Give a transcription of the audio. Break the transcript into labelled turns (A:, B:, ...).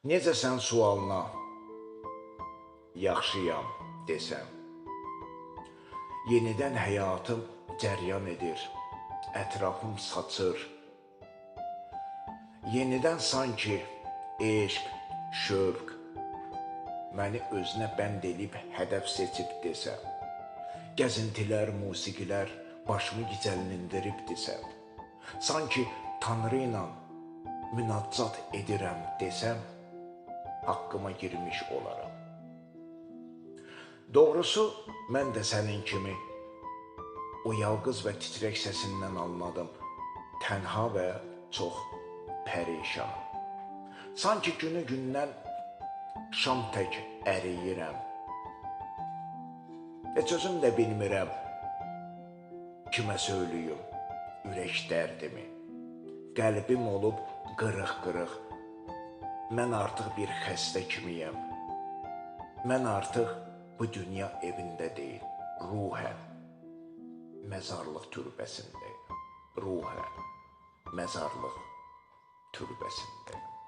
A: Necəsən sualına yaxşıyam desəm, yenidən həyatım cəryan edir, ətrafım saçır. Yenidən sanki eşq, şövq məni özünə bənd elib hədəf seçib desəm, gəzintilər, musiqilər başımı gicəllindirib desəm, sanki Tanrı ilə münaccat edirəm desəm, haqqıma girmiş olaram. Doğrusu, mən də sənin kimi o yalqız və titrək səsindən anladım, tənha və çox pərişanım. Sanki günü gündən şam tək əriyirəm. Heç özüm də bilmirəm, kimə söyləyim ürək dərdimi. Qəlbim olub qırıq-qırıq, mən artıq bir xəstə kimiyəm. Mən artıq bu dünya evində deyil, ruhən məzarlıq türbəsindəyim. Ruhən məzarlıq türbəsindəyim.